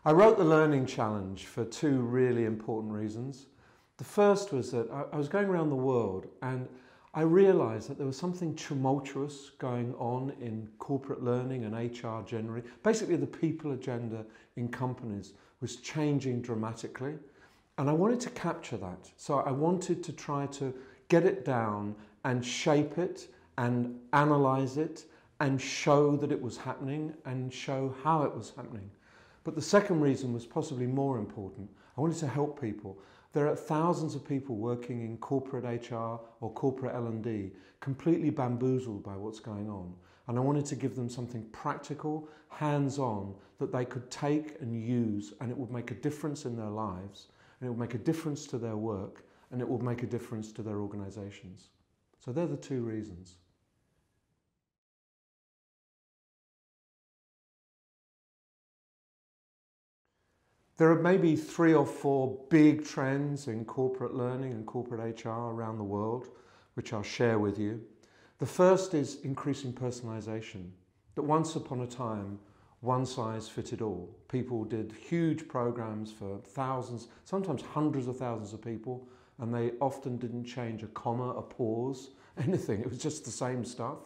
I wrote the Learning Challenge for two really important reasons. The first was that I was going around the world and I realised that there was something tumultuous going on in corporate learning and HR generally. Basically, the people agenda in companies was changing dramatically, and I wanted to capture that. So I wanted to try to get it down and shape it and analyse it and show that it was happening and show how it was happening. But the second reason was possibly more important. I wanted to help people. There are thousands of people working in corporate HR or corporate L&D, completely bamboozled by what's going on. And I wanted to give them something practical, hands-on, that they could take and use, and it would make a difference in their lives, and it would make a difference to their work, and it would make a difference to their organizations. So they're the two reasons. There are maybe 3 or 4 big trends in corporate learning and corporate HR around the world, which I'll share with you. The first is increasing personalisation. That once upon a time, one size fitted all. People did huge programs for thousands, sometimes hundreds of thousands of people, and they often didn't change a comma, a pause, anything. It was just the same stuff.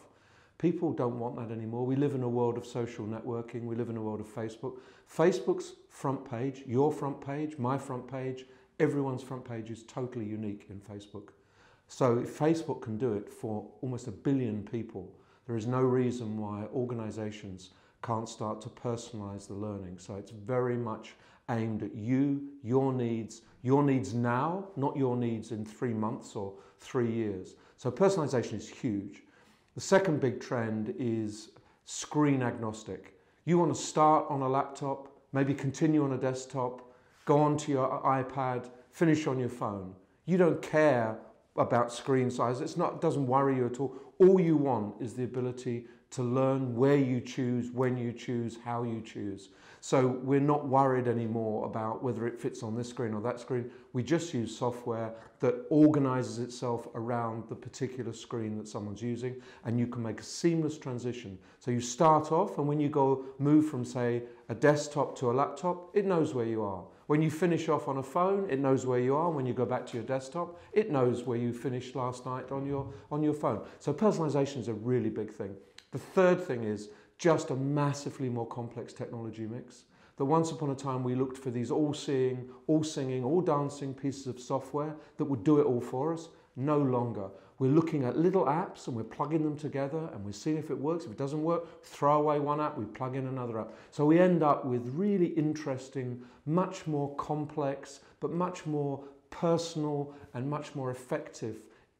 People don't want that anymore. We live in a world of social networking. We live in a world of Facebook. Facebook's front page, your front page, my front page, everyone's front page is totally unique in Facebook. So if Facebook can do it for almost 1 billion people, there is no reason why organizations can't start to personalize the learning. So it's very much aimed at you, your needs now, not your needs in 3 months or 3 years. So personalization is huge. The second big trend is screen agnostic. You want to start on a laptop, maybe continue on a desktop, go onto your iPad, finish on your phone. You don't care about screen size. It doesn't worry you at all. All you want is the ability to learn where you choose, when you choose, how you choose. So we're not worried anymore about whether it fits on this screen or that screen. We just use software that organizes itself around the particular screen that someone's using, and you can make a seamless transition. So you start off, and when you move from, say, a desktop to a laptop, it knows where you are. When you finish off on a phone, it knows where you are. When you go back to your desktop, it knows where you finished last night on your phone. So personalization is a really big thing. The third thing is just a massively more complex technology mix. That once upon a time we looked for these all-seeing, all-singing, all-dancing pieces of software that would do it all for us. No longer. We're looking at little apps and we're plugging them together and we're seeing if it works. If it doesn't work, throw away one app, we plug in another app. So we end up with really interesting, much more complex, but much more personal and much more effective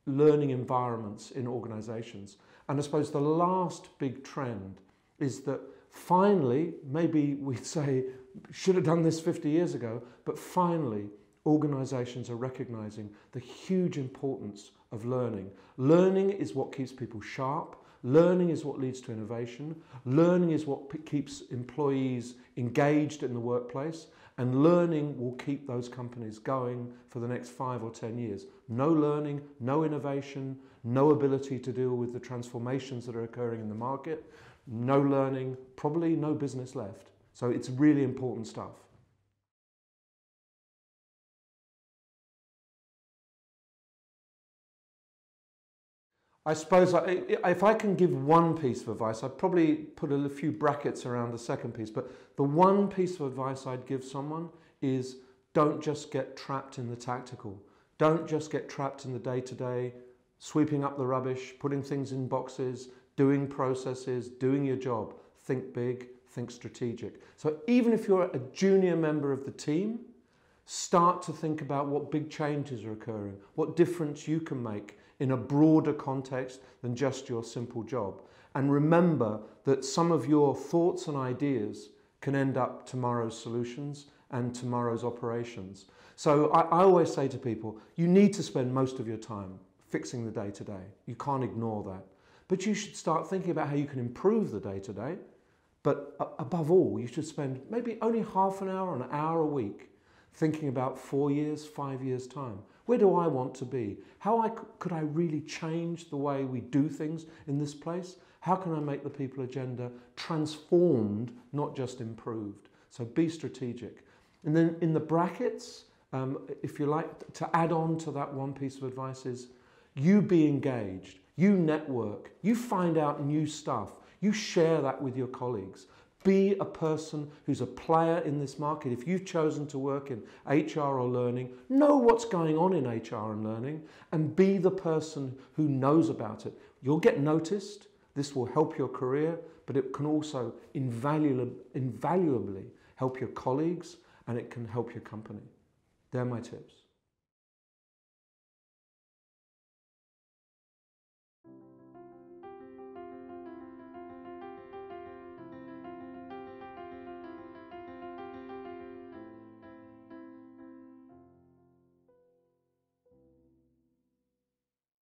learning environments in organizations. And I suppose the last big trend is that finally, maybe we'd say, should have done this 50 years ago, but finally, organizations are recognizing the huge importance of learning. Learning is what keeps people sharp. Learning is what leads to innovation. Learning is what keeps employees engaged in the workplace. And learning will keep those companies going for the next 5 or 10 years. No learning, no innovation, no ability to deal with the transformations that are occurring in the market. No learning, probably no business left. So it's really important stuff. I suppose if I can give one piece of advice, I'd probably put a few brackets around the second piece, but the one piece of advice I'd give someone is don't just get trapped in the tactical. Don't just get trapped in the day-to-day, sweeping up the rubbish, putting things in boxes, doing processes, doing your job. Think big, think strategic. So even if you're a junior member of the team, start to think about what big changes are occurring, what difference you can make in a broader context than just your simple job. And remember that some of your thoughts and ideas can end up tomorrow's solutions and tomorrow's operations. So I always say to people, you need to spend most of your time fixing the day-to-day. You can't ignore that. But you should start thinking about how you can improve the day-to-day. But above all, you should spend maybe only half an hour or an hour a week thinking about 4 years, 5 years' time. Where do I want to be? How could I really change the way we do things in this place? How can I make the people agenda transformed, not just improved? So be strategic. And then in the brackets, if you like, to add on to that one piece of advice is you be engaged, you network, you find out new stuff, you share that with your colleagues. Be a person who's a player in this market. If you've chosen to work in HR or learning, know what's going on in HR and learning and be the person who knows about it. You'll get noticed. This will help your career, but it can also invaluably help your colleagues and it can help your company. They're my tips.